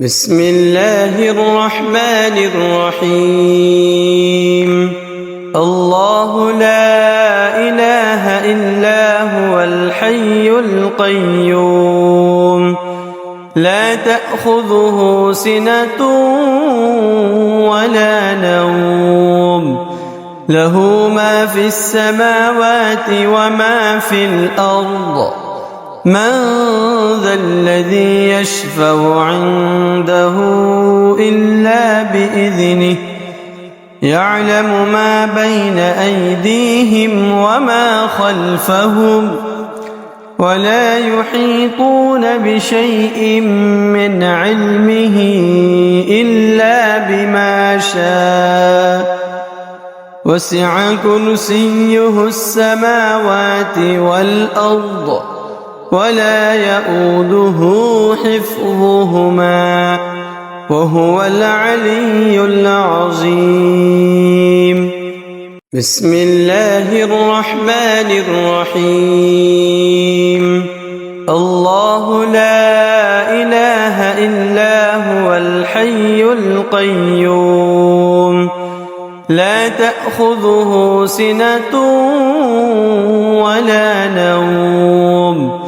بسم الله الرحمن الرحيم. الله لا إله إلا هو الحي القيوم، لا تأخذه سنة ولا نوم، له ما في السماوات وما في الأرض. من ذا الذي يشفع عنده إلا بإذنه، يعلم ما بين أيديهم وما خلفهم، ولا يحيطون بشيء من علمه إلا بما شاء. وسع كرسيه السماوات والأرض، ولا يؤوده حفظهما، وهو العلي العظيم. بسم الله الرحمن الرحيم. الله لا إله إلا هو الحي القيوم، لا تأخذه سنة ولا نوم،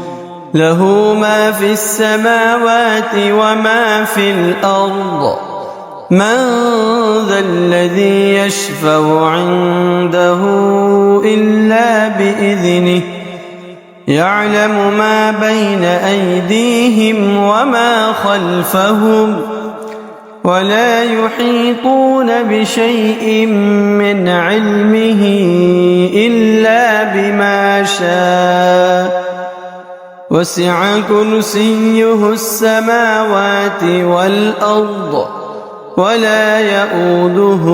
له ما في السماوات وما في الأرض. من ذا الذي يشفع عنده إلا بإذنه، يعلم ما بين أيديهم وما خلفهم، ولا يحيطون بشيء من علمه إلا بما شاء. وسع كرسيه السماوات والأرض، ولا يؤوده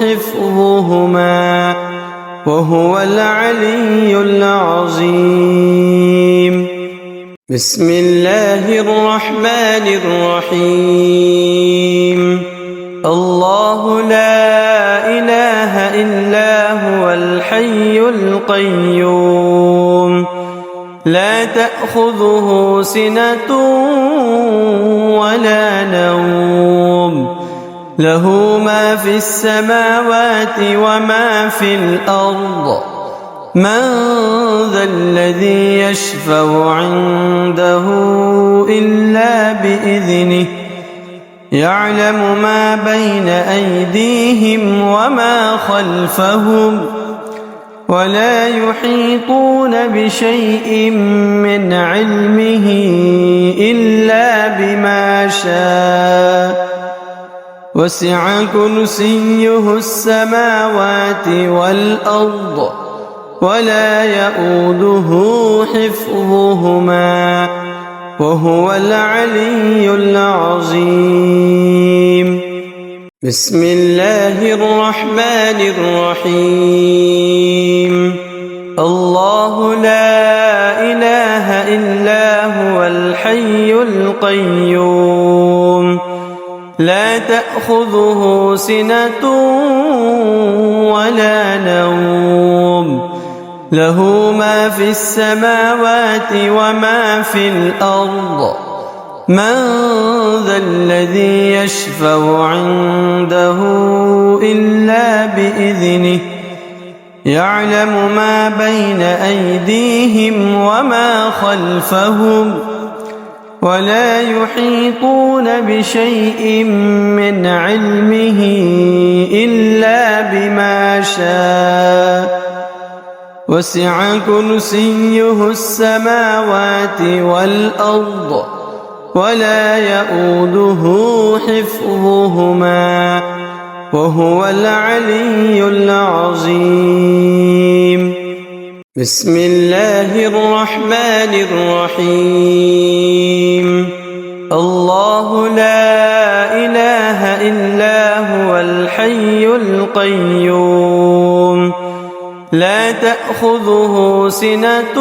حفظهما، وهو العلي العظيم. بسم الله الرحمن الرحيم. الله لا إله إلا هو الحي القيوم، لا تأخذه سنة ولا نوم، له ما في السماوات وما في الأرض. من ذا الذي يشفع عنده إلا بإذنه، يعلم ما بين أيديهم وما خلفهم، ولا يحيطون بشيء من علمه إلا بما شاء. وسع كرسيه السماوات والأرض، ولا يؤوده حفظهما، وهو العلي العظيم. بسم الله الرحمن الرحيم. الله لا إله إلا هو الحي القيوم، لا تأخذه سنة ولا نوم، له ما في السماوات وما في الأرض. من ذا الذي يشفع عنده إلا بإذنه، يعلم ما بين أيديهم وما خلفهم، ولا يحيطون بشيء من علمه إلا بما شاء. وسع كرسيه السماوات والأرض، ولا يؤوده حفظهما، وهو العلي العظيم. بسم الله الرحمن الرحيم. الله لا إله إلا هو الحي القيوم، لا تأخذه سنة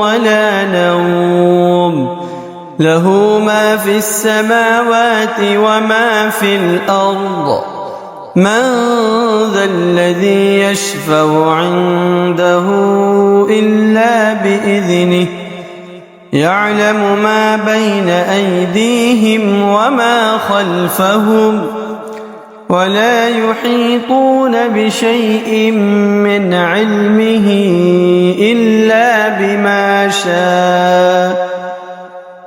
ولا نوم، له ما في السماوات وما في الأرض. من ذا الذي يشفع عنده إلا بإذنه، يعلم ما بين أيديهم وما خلفهم ولا يحيطون بشيء من علمه إلا بما شاء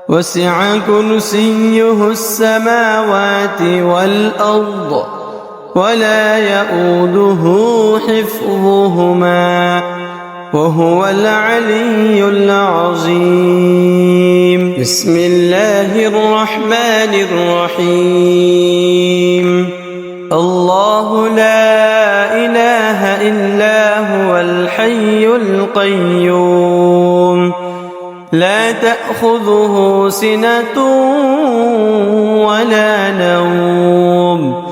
وسع كرسيه السماوات والأرض ولا يؤوده حفظهما وهو العلي العظيم. بسم الله الرحمن الرحيم. الله لا إله إلا هو الحي القيوم لا تأخذه سنة ولا نوم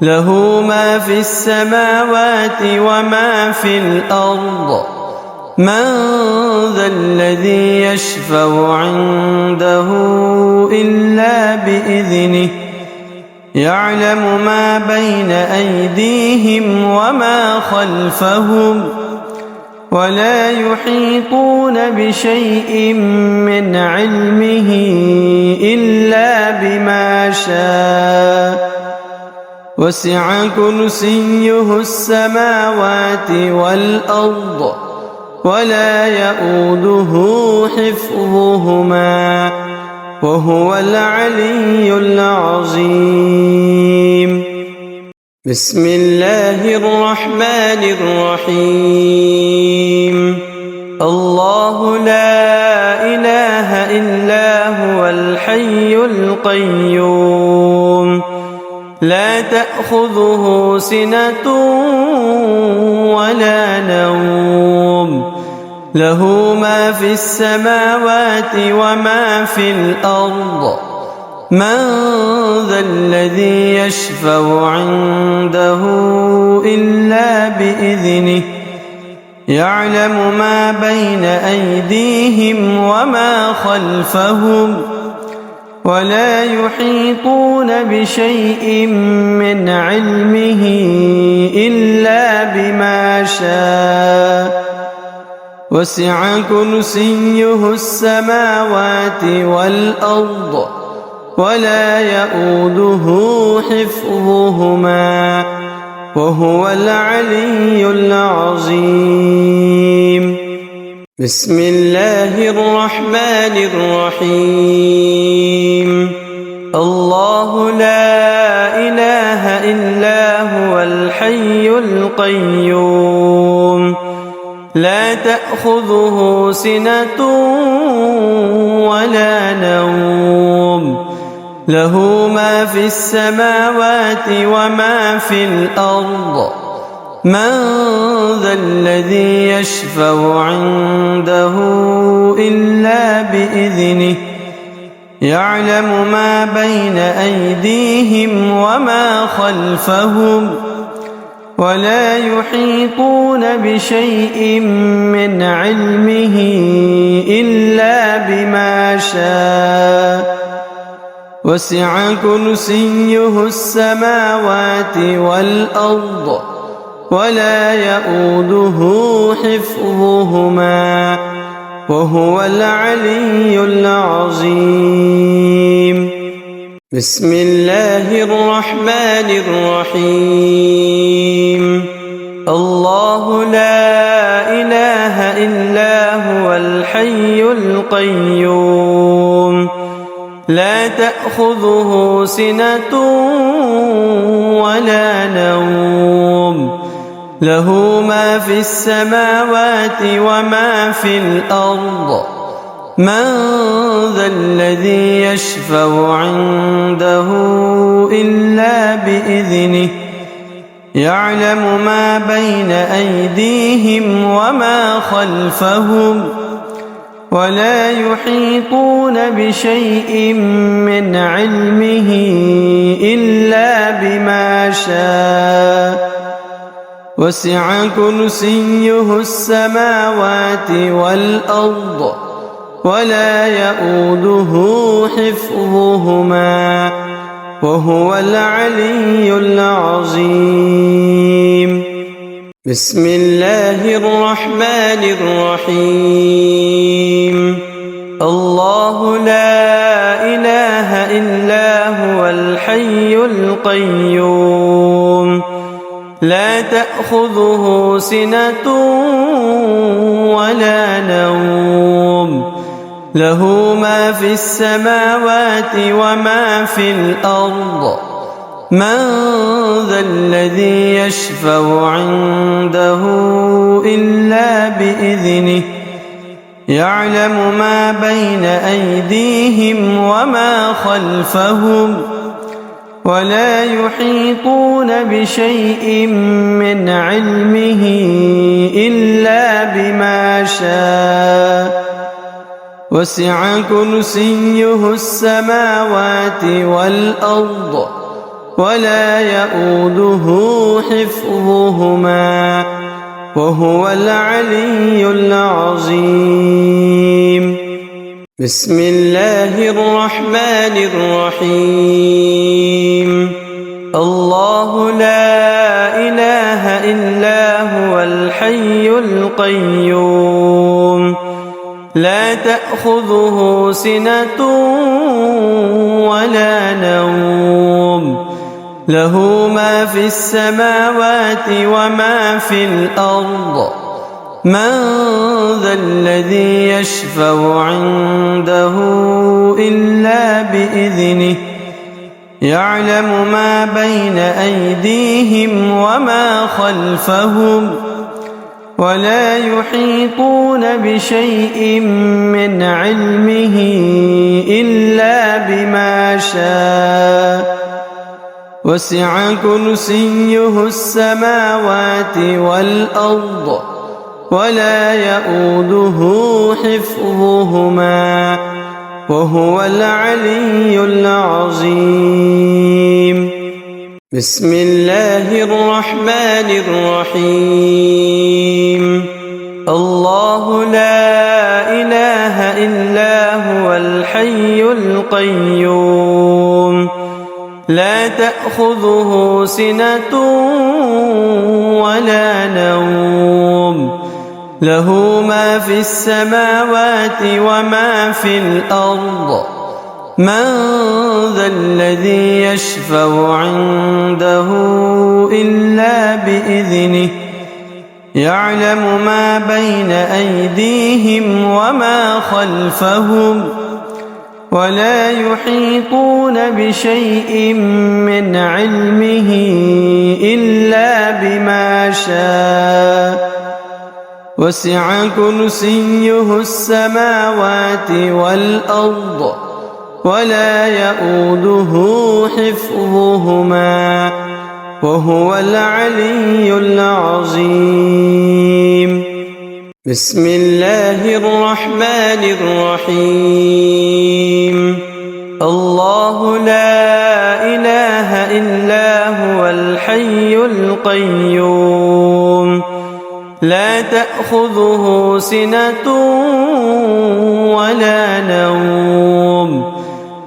له ما في السماوات وما في الأرض من ذا الذي يشفع عنده إلا بإذنه يعلم ما بين أيديهم وما خلفهم ولا يحيطون بشيء من علمه إلا بما شاء وسع كرسيه السماوات والأرض ولا يؤوده حفظهما وهو العلي العظيم. بسم الله الرحمن الرحيم. الله لا إله إلا هو الحي القيوم لا تأخذه سنة ولا نوم له ما في السماوات وما في الأرض من ذا الذي يشفع عنده إلا بإذنه يعلم ما بين أيديهم وما خلفهم ولا يحيطون بشيء من علمه إلا بما شاء وسع كرسيه السماوات والأرض ولا يؤوده حفظهما وهو العلي العظيم. بسم الله الرحمن الرحيم. الله لا إله إلا هو الحي القيوم لا تأخذه سنة ولا نوم له ما في السماوات وما في الأرض من ذا الذي يشفع عنده إلا بإذنه يعلم ما بين أيديهم وما خلفهم ولا يحيطون بشيء من علمه إلا بما شاء وسع كرسيه السماوات والأرض ولا يؤوده حفظهما وهو العلي العظيم. بسم الله الرحمن الرحيم. الله لا إله إلا هو الحي القيوم لا تأخذه سنة ولا نوم له ما في السماوات وما في الأرض من ذا الذي يشفع عنده إلا بإذنه يعلم ما بين أيديهم وما خلفهم ولا يحيطون بشيء من علمه إلا بما شاء وسع كرسيه السماوات والأرض ولا يؤوده حفظهما وهو العلي العظيم. بسم الله الرحمن الرحيم. الله الحي القيوم لا تأخذه سنة ولا نوم له ما في السماوات وما في الأرض من ذا الذي يشفع عنده إلا بإذنه يعلم ما بين أيديهم وما خلفهم ولا يحيطون بشيء من علمه إلا بما شاء وسع كرسيه السماوات والأرض ولا يؤوده حفظهما وهو العلي العظيم بسم الله الرحمن الرحيم الله لا إله إلا هو الحي القيوم لا تأخذه سنة ولا نوم له ما في السماوات وما في الأرض من ذا الذي يشفع عنده إلا بإذنه يعلم ما بين أيديهم وما خلفهم ولا يحيطون بشيء من علمه إلا بما شاء وسع كرسيه السماوات والأرض ولا يؤوده حفظهما وهو العلي العظيم بسم الله الرحمن الرحيم الله لا إله إلا هو الحي القيوم لا تأخذه سنة ولا نوم له ما في السماوات وما في الأرض من ذا الذي يشفع عنده إلا بإذنه يعلم ما بين أيديهم وما خلفهم ولا يحيطون بشيء من علمه إلا بما شاء وسع كرسيه السماوات والأرض ولا يؤوده حفظهما وهو العلي العظيم بسم الله الرحمن الرحيم الله لا إله إلا هو الحي القيوم لا تأخذه سنة ولا نوم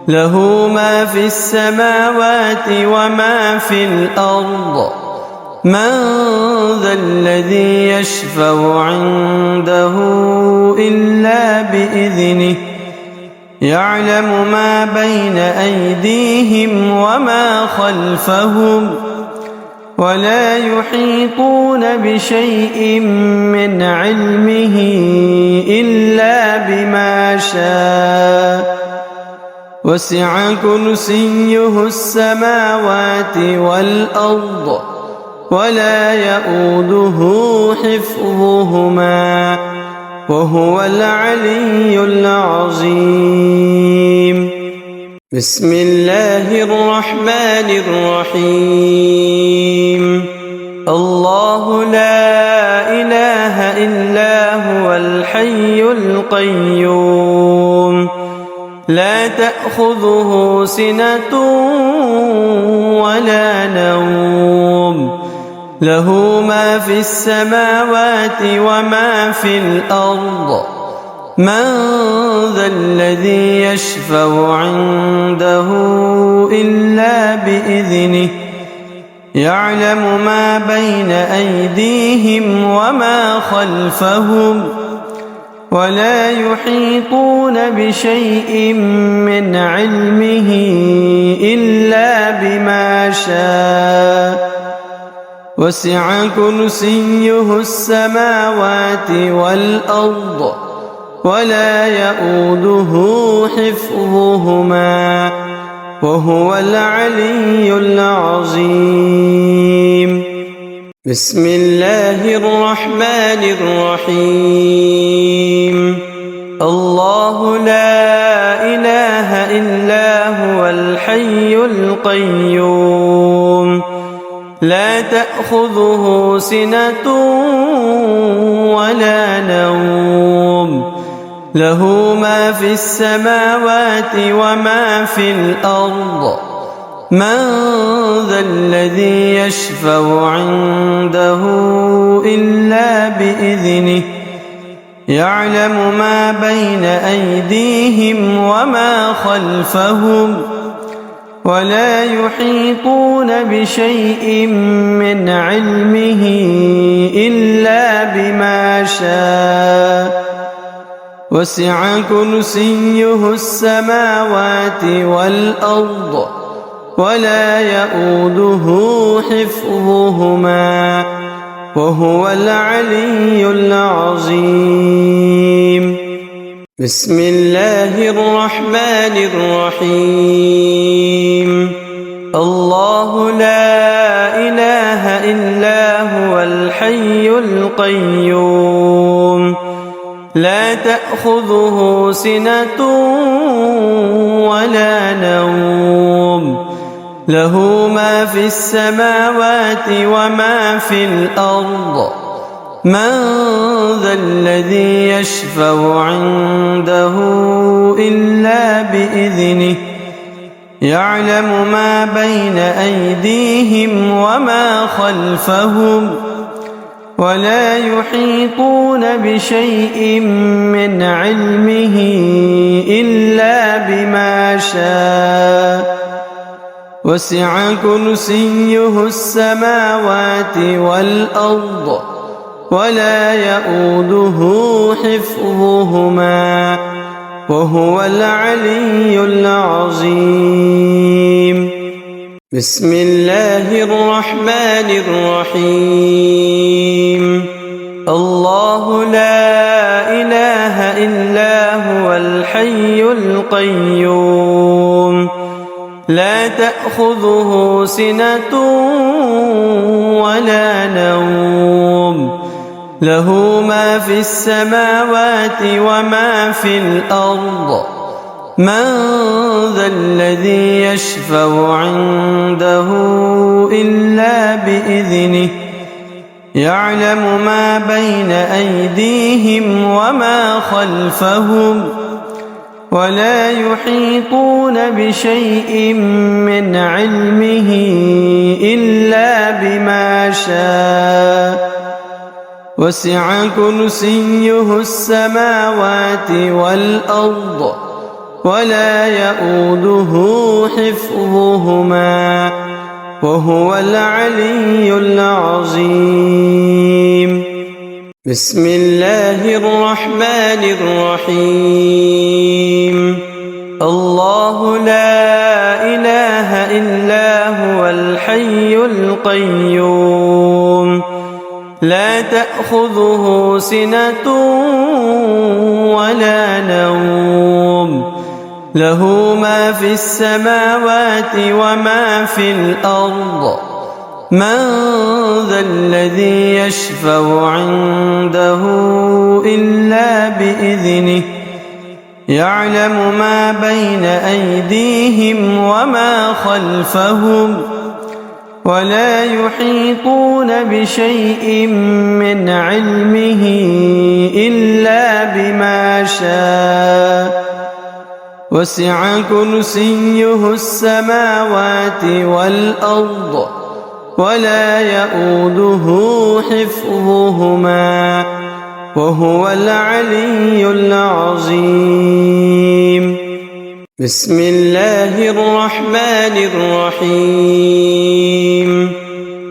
له ما في السماوات وما في الأرض من ذا الذي يشفع عنده إلا بإذنه يعلم ما بين أيديهم وما خلفهم ولا يحيطون بشيء من علمه إلا بما شاء وسع كرسيه السماوات والأرض ولا يؤوده حفظهما وهو العلي العظيم بسم الله الرحمن الرحيم الله لا إله إلا هو الحي القيوم لا تأخذه سنة ولا نوم له ما في السماوات وما في الأرض من ذا الذي يشفع عنده إلا بإذنه يعلم ما بين أيديهم وما خلفهم ولا يحيطون بشيء من علمه إلا شاء وسع كرسيه السماوات والأرض ولا يئوده حفظهما وهو العلي العظيم. بسم الله الرحمن الرحيم. الله لا إله إلا هو الحي القيوم لا تأخذه سنة ولا نوم له ما في السماوات وما في الأرض من ذا الذي يشفع عنده إلا بإذنه يعلم ما بين أيديهم وما خلفهم ولا يحيطون بشيء من علمه إلا بما شاء وسع كرسيه السماوات والأرض ولا يئوده حفظهما وهو العلي العظيم. بسم الله الرحمن الرحيم. الله لا إله إلا هو الحي القيوم لا تأخذه سنة ولا نوم له ما في السماوات وما في الأرض من ذا الذي يشفع عنده إلا بإذنه يعلم ما بين أيديهم وما خلفهم ولا يحيطون بشيء من علمه إلا بما شاء وسع كرسيه السماوات والأرض ولا يئوده حفظهما وهو العلي العظيم. بسم الله الرحمن الرحيم. الله لا إله إلا هو الحي القيوم لا تأخذه سنة ولا نوم له ما في السماوات وما في الأرض من ذا الذي يشفع عنده إلا بإذنه يعلم ما بين أيديهم وما خلفهم ولا يحيطون بشيء من علمه إلا بما شاء وسع كرسيه السماوات والأرض ولا يئوده حفظهما وهو العلي العظيم. بسم الله الرحمن الرحيم. الله لا إله إلا هو الحي القيوم لا تأخذه سنة ولا نوم له ما في السماوات وما في الأرض من ذا الذي يشفع عنده إلا بإذنه يعلم ما بين أيديهم وما خلفهم ولا يحيطون بشيء من علمه إلا بما شاء وسع كرسيه السماوات والأرض ولا يئوده حفظهما وهو العلي العظيم. بسم الله الرحمن الرحيم.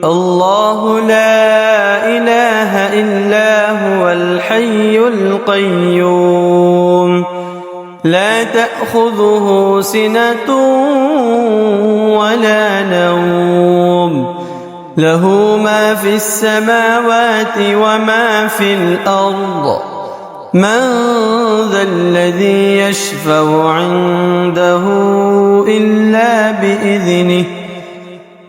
الله لا إله إلا هو الحي القيوم لا تأخذه سنة ولا نوم له ما في السماوات وما في الأرض من ذا الذي يشفع عنده إلا بإذنه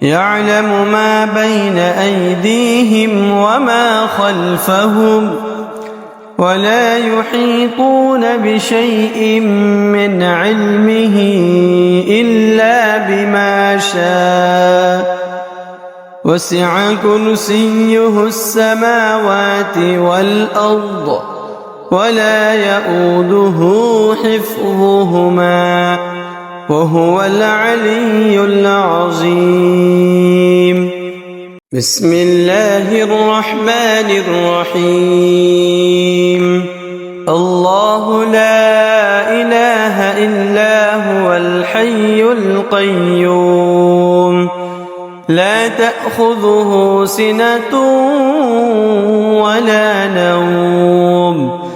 يعلم ما بين أيديهم وما خلفهم ولا يحيطون بشيء من علمه إلا بما شاء وسع كرسيه السماوات والأرض ولا يؤوده حفظهما وهو العلي العظيم. بسم الله الرحمن الرحيم. الله لا إله إلا هو الحي القيوم لا تأخذه سنة ولا نوم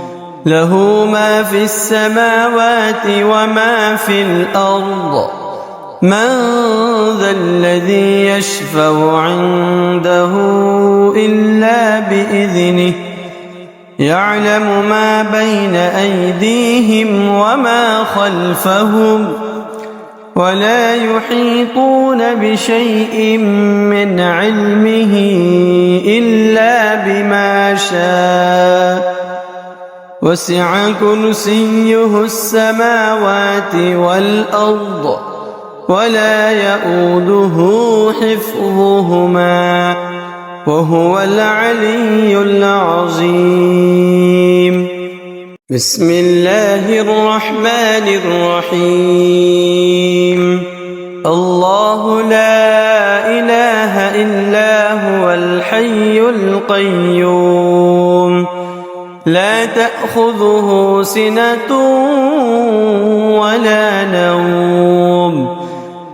له ما في السماوات وما في الأرض من ذا الذي يشفع عنده إلا بإذنه يعلم ما بين أيديهم وما خلفهم ولا يحيطون بشيء من علمه إلا بما شاء وسع كرسيه السماوات والأرض ولا يؤوده حفظهما وهو العلي العظيم. بسم الله الرحمن الرحيم. الله لا إله إلا هو الحي القيوم لا تأخذه سنة ولا نوم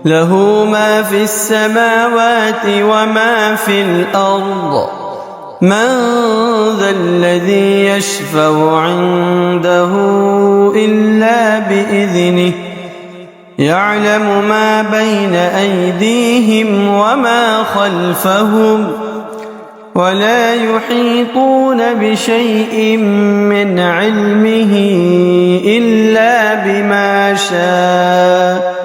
له ما في السماوات وما في الأرض من ذا الذي يشفع عنده إلا بإذنه يعلم ما بين أيديهم وما خلفهم ولا يحيطون بشيء من علمه إلا بما شاء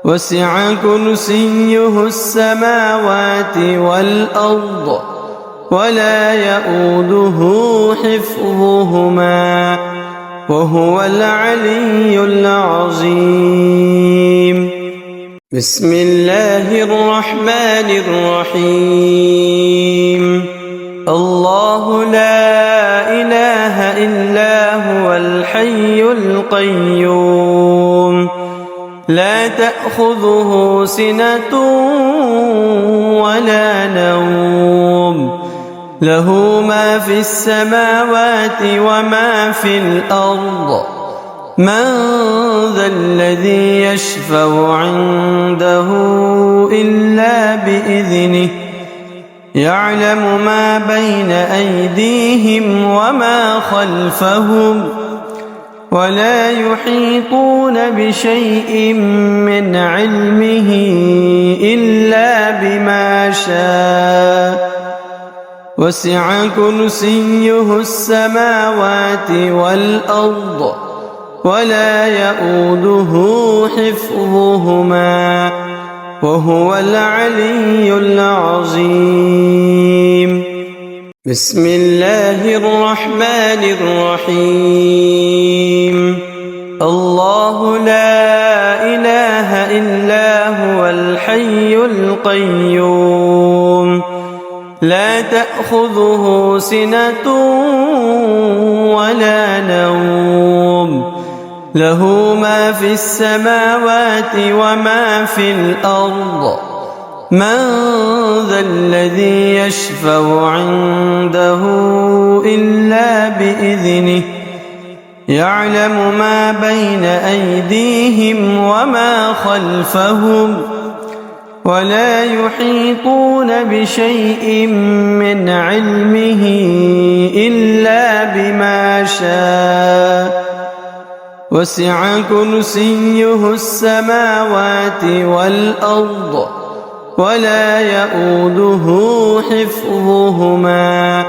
وسع كرسيه السماوات والأرض ولا يؤوده حفظهما وهو العلي العظيم. بسم الله الرحمن الرحيم. الله لا إله إلا هو الحي القيوم لا تأخذه سنة ولا نوم له ما في السماوات وما في الأرض من ذا الذي يشفع عنده إلا بإذنه يعلم ما بين أيديهم وما خلفهم ولا يحيطون بشيء من علمه إلا بما شاء وسع كرسيه السماوات والأرض ولا يؤوده حفظهما وهو العلي العظيم. بسم الله الرحمن الرحيم. الله لا إله إلا هو الحي القيوم لا تأخذه سنة ولا نوم له ما في السماوات وما في الأرض من ذا الذي يشفع عنده إلا بإذنه يعلم ما بين أيديهم وما خلفهم ولا يحيطون بشيء من علمه إلا بما شاء وسع كرسيه السماوات والأرض ولا يؤوده حفظهما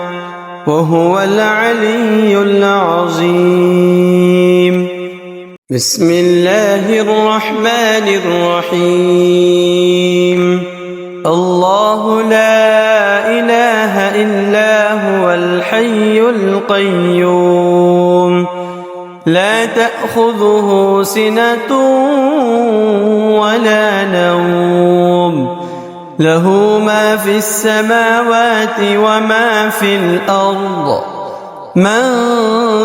وهو العلي العظيم. بسم الله الرحمن الرحيم. الله لا إله إلا هو الحي القيوم لا تأخذه سنة ولا نوم له ما في السماوات وما في الأرض من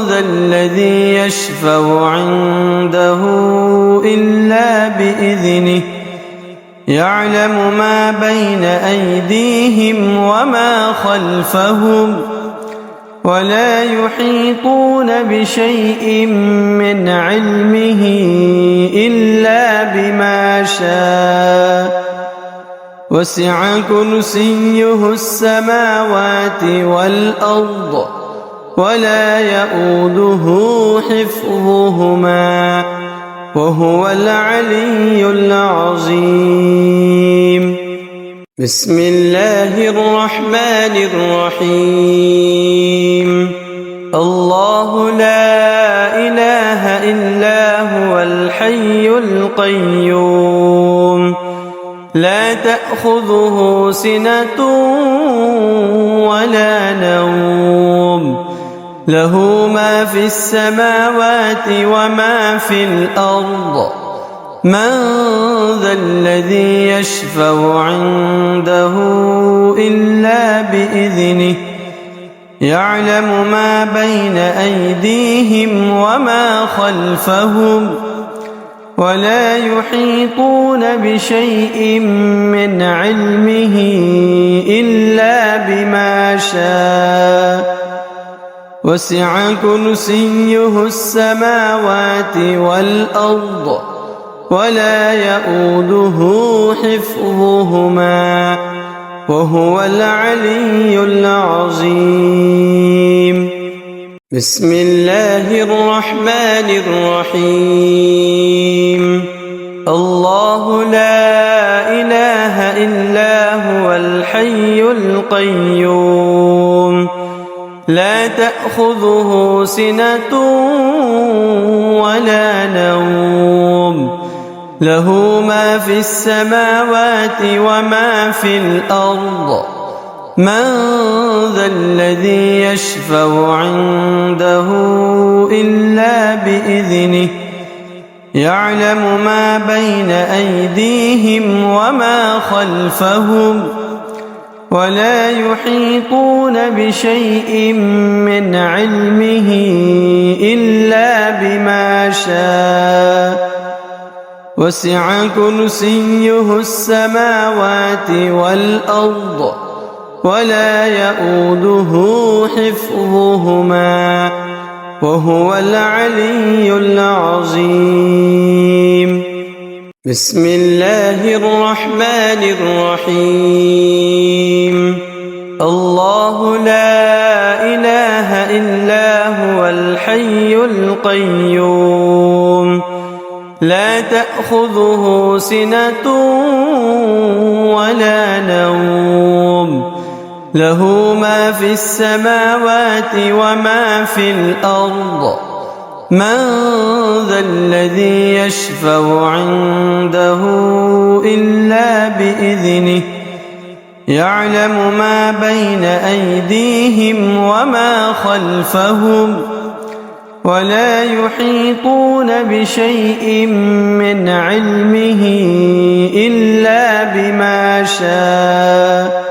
ذا الذي يشفع عنده إلا بإذنه يعلم ما بين أيديهم وما خلفهم ولا يحيطون بشيء من علمه إلا بما شاء وسع كرسيه السماوات والأرض ولا يؤوده حفظهما وهو العلي العظيم. بسم الله الرحمن الرحيم. الله لا إله إلا هو الحي القيوم لا تأخذه سنة ولا نوم له ما في السماوات وما في الأرض من ذا الذي يشفع عنده إلا بإذنه يعلم ما بين أيديهم وما خلفهم ولا يحيطون بشيء من علمه إلا بما شاء وسع كرسيه السماوات والأرض ولا يؤوده حفظهما وهو العلي العظيم. بسم الله الرحمن الرحيم. الله لا إله إلا هو الحي القيوم لا تأخذه سنة ولا نوم له ما في السماوات وما في الأرض من ذا الذي يشفع عنده إلا بإذنه يعلم ما بين أيديهم وما خلفهم ولا يحيطون بشيء من علمه إلا بما شاء وسع كرسيه السماوات والأرض ولا يؤوده حفظهما وهو العلي العظيم. بسم الله الرحمن الرحيم. الله لا إله إلا هو الحي القيوم لا تأخذه سنة ولا نوم له ما في السماوات وما في الأرض من ذا الذي يشفع عنده إلا بإذنه يعلم ما بين أيديهم وما خلفهم ولا يحيطون بشيء من علمه إلا بما شاء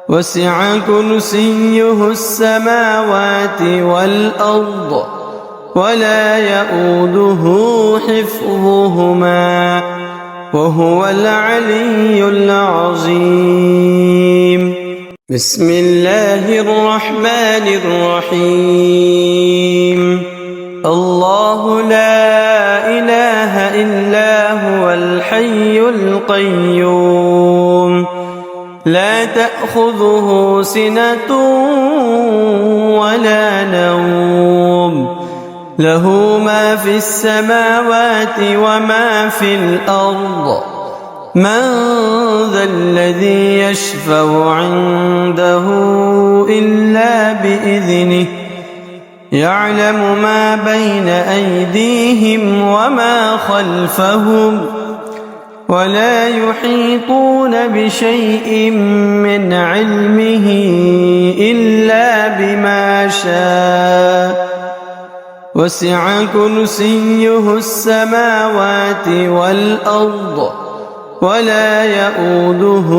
وسع كرسيه السماوات والأرض ولا يؤوده حفظهما وهو العلي العظيم. بسم الله الرحمن الرحيم. الله لا إله إلا هو الحي القيوم لا تأخذه سنة ولا نوم له ما في السماوات وما في الأرض من ذا الذي يشفع عنده إلا بإذنه يعلم ما بين أيديهم وما خلفهم ولا يحيطون بشيء من علمه إلا بما شاء وسع كرسيه السماوات والأرض ولا يؤوده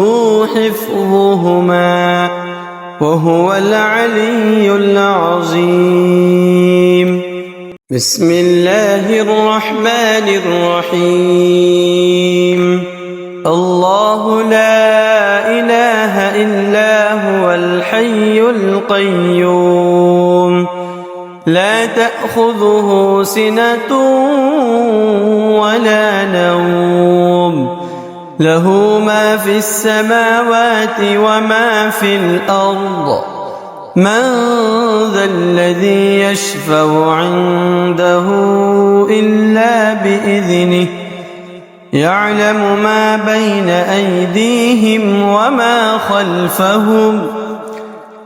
حفظهما وهو العلي العظيم. بسم الله الرحمن الرحيم. الله لا إله إلا هو الحي القيوم لا تأخذه سنة ولا نوم له ما في السماوات وما في الأرض من ذا الذي يشفع عنده إلا بإذنه يعلم ما بين أيديهم وما خلفهم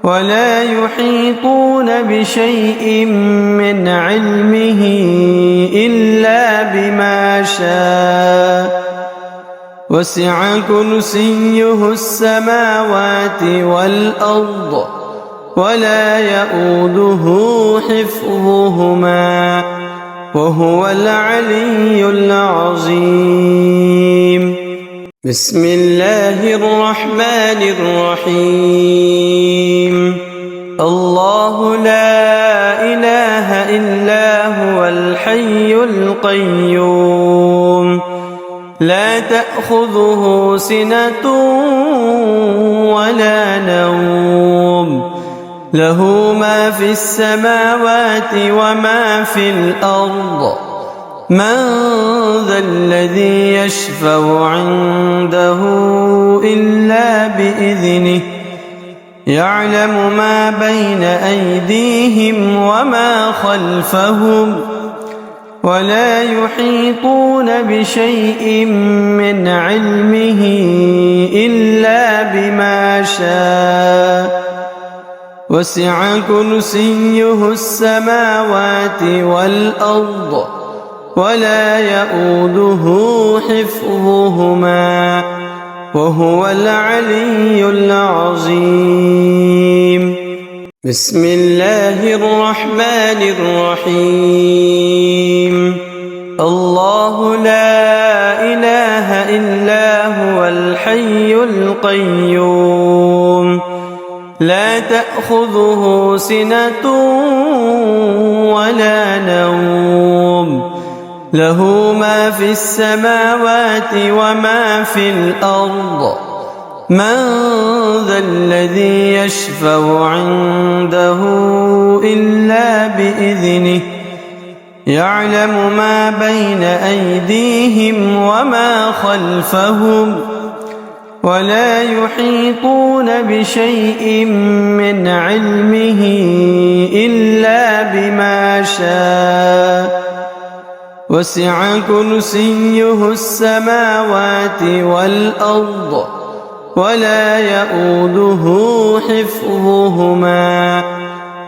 ولا يحيطون بشيء من علمه إلا بما شاء وسع كرسيه السماوات والأرض ولا يؤوده حفظهما وهو العلي العظيم. بسم الله الرحمن الرحيم. الله لا إله إلا هو الحي القيوم لا تأخذه سنة ولا نوم له ما في السماوات وما في الأرض من ذا الذي يشفع عنده إلا بإذنه يعلم ما بين أيديهم وما خلفهم ولا يحيطون بشيء من علمه إلا بما شاء وسع كرسيه السماوات والأرض ولا يؤوده حفظهما وهو العلي العظيم. بسم الله الرحمن الرحيم. الله لا إله إلا هو الحي القيوم لا تأخذه سنة ولا نوم له ما في السماوات وما في الأرض من ذا الذي يشفع عنده إلا بإذنه يعلم ما بين أيديهم وما خلفهم ولا يحيطون بشيء من علمه إلا بما شاء وسع كرسيه السماوات والأرض ولا يؤوده حفظهما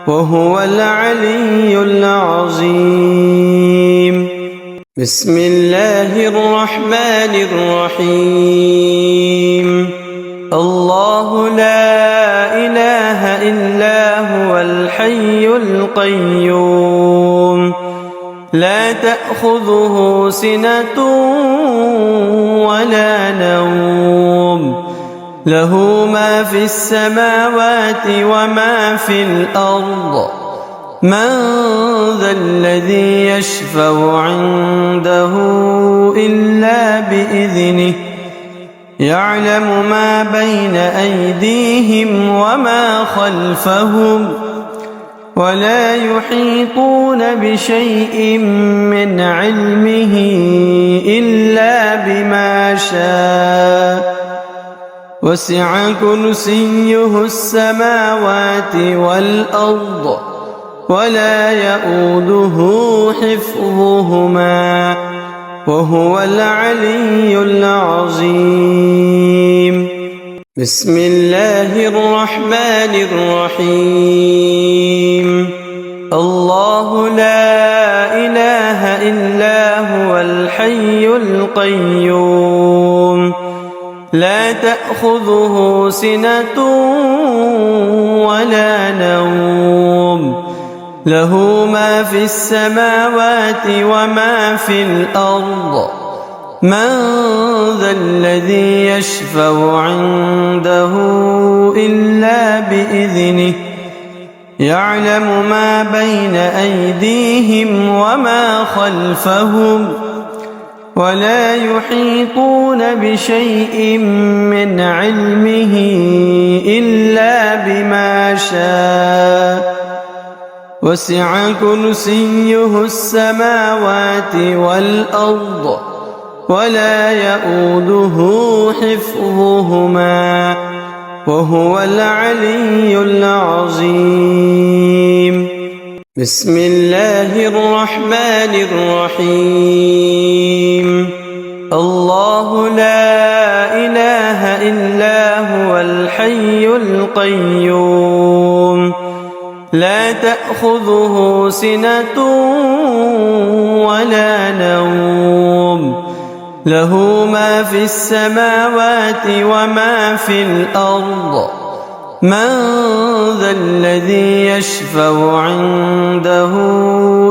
وهو العلي العظيم. بسم الله الرحمن الرحيم. الله لا إله إلا هو الحي القيوم لا تأخذه سنة ولا نوم له ما في السماوات وما في الأرض من ذا الذي يشفع عنده إلا بإذنه يعلم ما بين أيديهم وما خلفهم ولا يحيطون بشيء من علمه إلا بما شاء وسع كرسيه السماوات والأرض ولا يؤوده حفظهما وهو العلي العظيم. بسم الله الرحمن الرحيم. الله لا إله إلا هو الحي القيوم لا تأخذه سنة ولا نوم له ما في السماوات وما في الأرض من ذا الذي يشفع عنده إلا بإذنه يعلم ما بين أيديهم وما خلفهم ولا يحيطون بشيء من علمه إلا بما شاء وسع كرسيه السماوات والأرض ولا يؤوده حفظهما وهو العلي العظيم. بسم الله الرحمن الرحيم. الله لا إله إلا هو الحي القيوم لا تأخذه سنة ولا نوم له ما في السماوات وما في الأرض من ذا الذي يشفع عنده إلا بإذنه يعلم ما بين أيديهم وما خلفهم ولا يحيطون بشيء من علمه إلا بما شاء وسع كرسيه السماوات والأرض ولا يؤوده حفظهما وهو العلي العظيم. بسم الله الرحمن الرحيم. الله لا إله إلا هو الحي القيوم لا تأخذه سنة ولا نوم له ما في السماوات وما في الأرض من ذا الذي يشفع عنده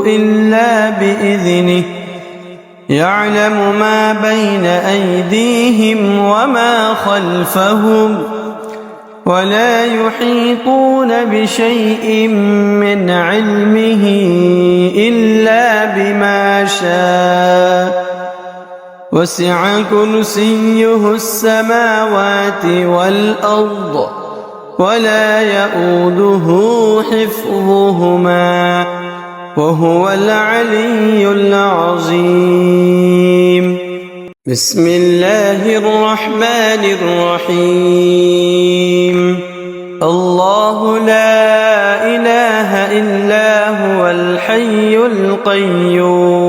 إلا بإذنه يعلم ما بين أيديهم وما خلفهم ولا يحيطون بشيء من علمه إلا بما شاء وسع كرسيه السماوات والأرض ولا يؤوده حفظهما وهو العلي العظيم. بسم الله الرحمن الرحيم. الله لا إله إلا هو الحي القيوم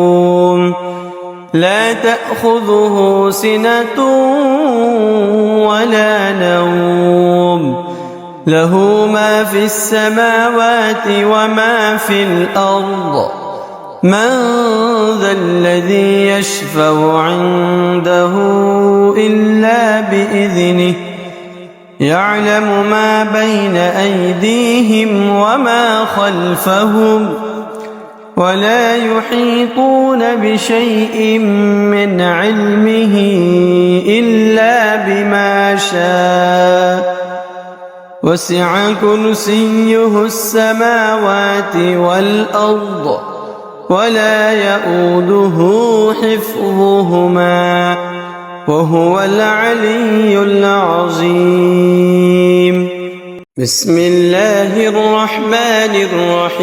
لا تأخذه سنة ولا نوم له ما في السماوات وما في الأرض من ذا الذي يشفع عنده إلا بإذنه يعلم ما بين أيديهم وما خلفهم ولا يحيطون بشيء من علمه إلا بما شاء وسع كرسيه السماوات والأرض ولا يؤوده حفظهما وهو العلي العظيم. بسم الله الرحمن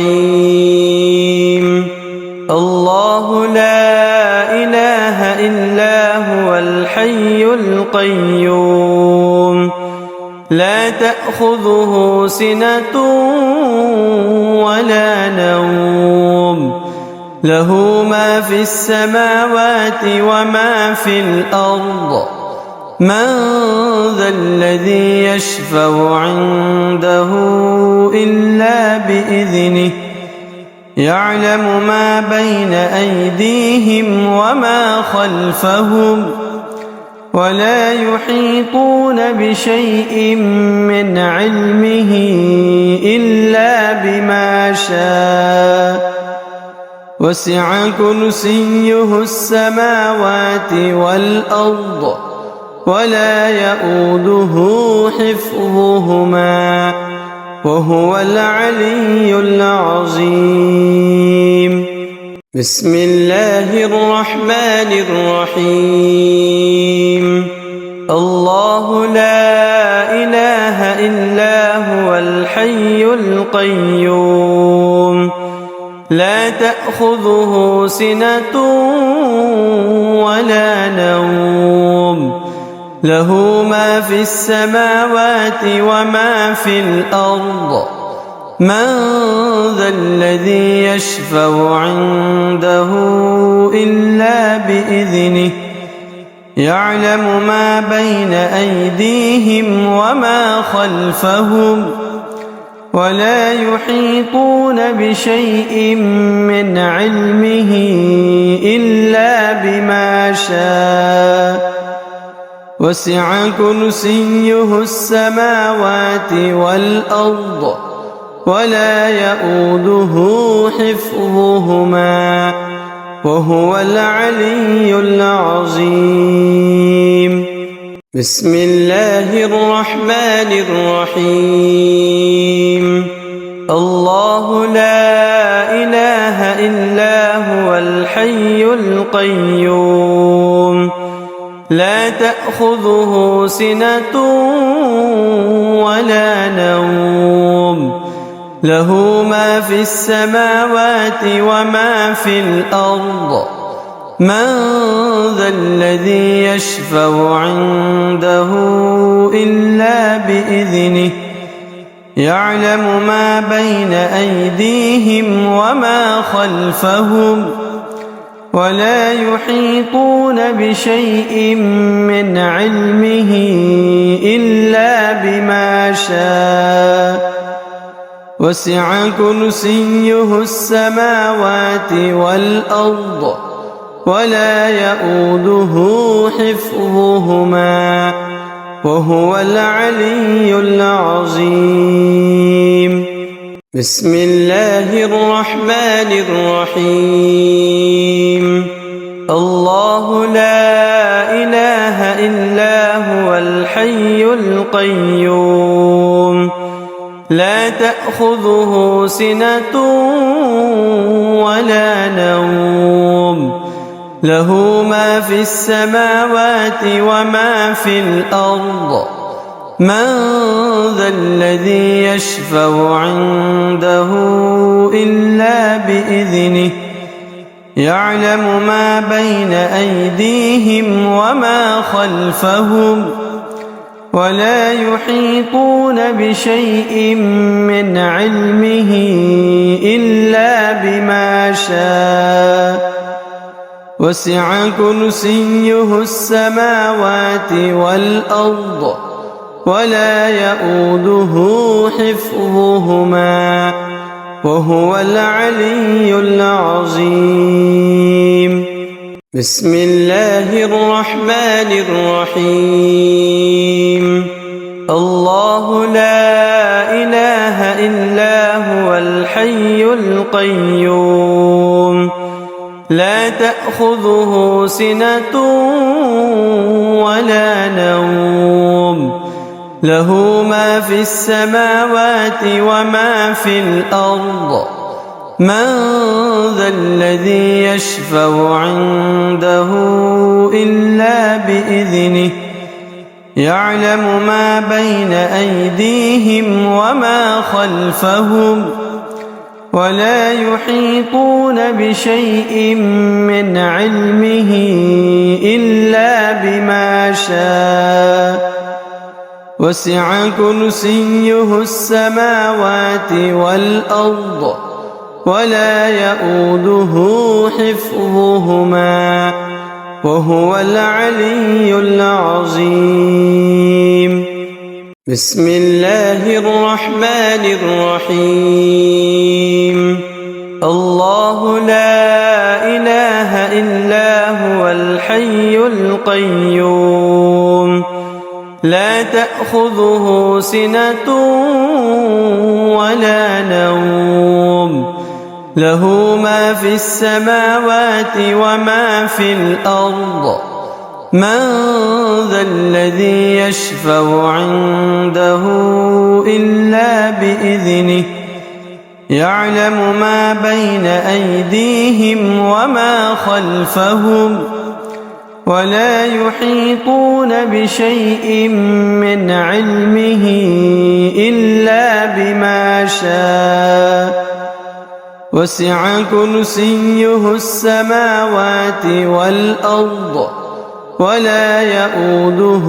الرحيم. الله لا إله إلا هو الحي القيوم لا تأخذه سنة ولا نوم له ما في السماوات وما في الأرض من ذا الذي يشفع عنده إلا بإذنه يعلم ما بين أيديهم وما خلفهم ولا يحيطون بشيء من علمه إلا بما شاء وسع كرسيه السماوات والأرض ولا يؤوده حفظهما وهو العلي العظيم. بسم الله الرحمن الرحيم. الله لا إله إلا هو الحي القيوم لا تأخذه سنة ولا نوم له ما في السماوات وما في الأرض من ذا الذي يشفع عنده إلا بإذنه يعلم ما بين أيديهم وما خلفهم ولا يحيطون بشيء من علمه إلا بما شاء وسع كرسيه السماوات والأرض ولا يؤوده حفظهما وهو العلي العظيم. بسم الله الرحمن الرحيم. الله لا إله إلا هو الحي القيوم لا تأخذه سنة ولا نوم له ما في السماوات وما في الأرض من ذا الذي يشفع عنده إلا بإذنه يعلم ما بين أيديهم وما خلفهم ولا يحيطون بشيء من علمه إلا بما شاء وسع كرسيه السماوات والأرض ولا يؤوده حفظهما وهو العلي العظيم. بسم الله الرحمن الرحيم. الله لا إله إلا هو الحي القيوم لا تأخذه سنة ولا نوم له ما في السماوات وما في الأرض من ذا الذي يشفع عنده إلا بإذنه يعلم ما بين أيديهم وما خلفهم ولا يحيطون بشيء من علمه إلا بما شاء وسع كرسيه السماوات والأرض ولا يؤوده حفظهما وهو العلي العظيم. بسم الله الرحمن الرحيم. الله لا إله إلا هو الحي القيوم لا تأخذه سنة ولا نوم له ما في السماوات وما في الأرض من ذا الذي يشفع عنده إلا بإذنه يعلم ما بين أيديهم وما خلفهم ولا يحيطون بشيء من علمه إلا بما شاء وسع كرسيه السماوات والأرض ولا يؤوده حفظهما وهو العلي العظيم. بسم الله الرحمن الرحيم. الله لا إله إلا هو الحي القيوم لا تأخذه سنة ولا نوم له ما في السماوات وما في الأرض من ذا الذي يشفع عنده إلا بإذنه يعلم ما بين أيديهم وما خلفهم ولا يحيطون بشيء من علمه إلا بما شاء وسع كرسيه السماوات والأرض ولا يؤوده.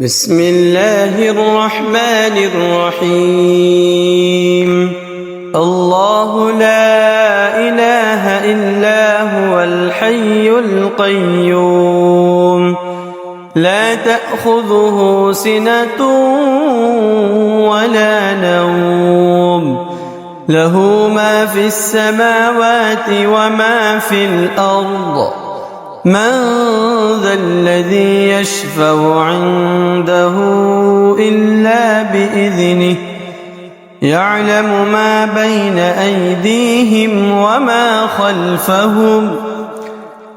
بسم الله الرحمن الرحيم. القيوم لا تأخذه سنة ولا نوم له ما في السماوات وما في الأرض من ذا الذي يشفع عنده إلا بإذنه يعلم ما بين أيديهم وما خلفهم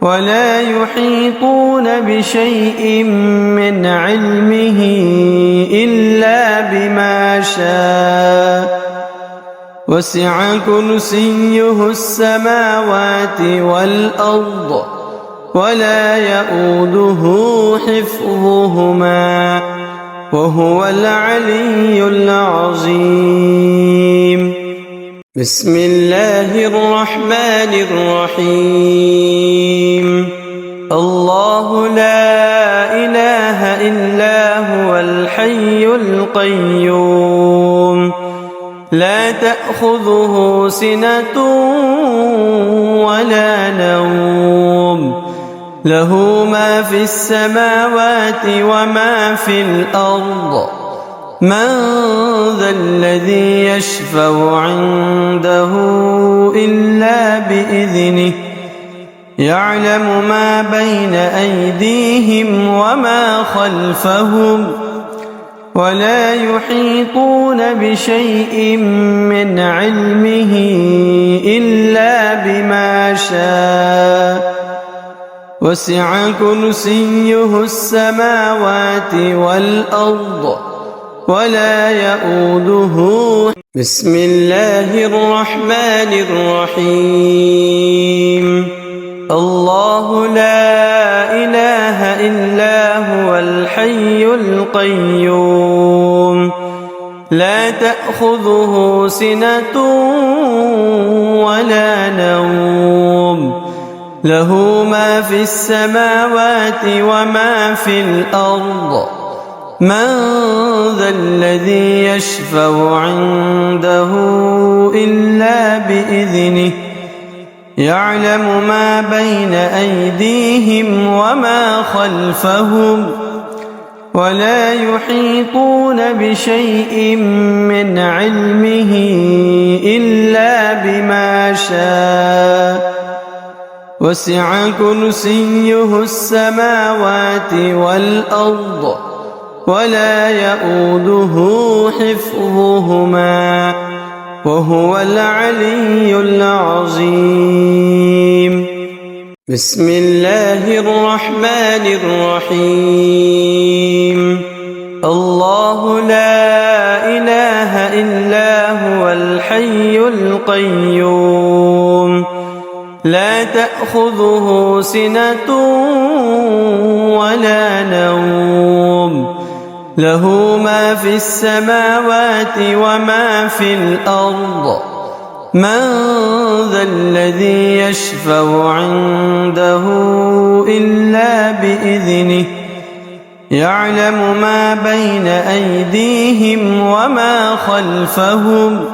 ولا يحيطون بشيء من علمه إلا بما شاء وسع كرسيه السماوات والأرض ولا يؤوده حفظهما وهو العلي العظيم بسم الله الرحمن الرحيم الله لا إله إلا هو الحي القيوم لا تأخذه سنة ولا نوم له ما في السماوات وما في الأرض من ذا الذي يشفع عنده إلا بإذنه يعلم ما بين أيديهم وما خلفهم ولا يحيطون بشيء من علمه إلا بما شاء وسع كرسيه السماوات والأرض ولا يؤوده بسم الله الرحمن الرحيم الله لا إله إلا هو الحي القيوم لا تأخذه سنة ولا نوم له ما في السماوات وما في الأرض من ذا الذي يشفع عنده إلا بإذنه يعلم ما بين أيديهم وما خلفهم ولا يحيطون بشيء من علمه إلا بما شاء وسع كرسيه السماوات والأرض ولا يؤوده حفظهما وهو العلي العظيم بسم الله الرحمن الرحيم الله لا إله إلا هو الحي القيوم لا تأخذه سنة ولا نوم له ما في السماوات وما في الأرض من ذا الذي يشفع عنده إلا بإذنه يعلم ما بين أيديهم وما خلفهم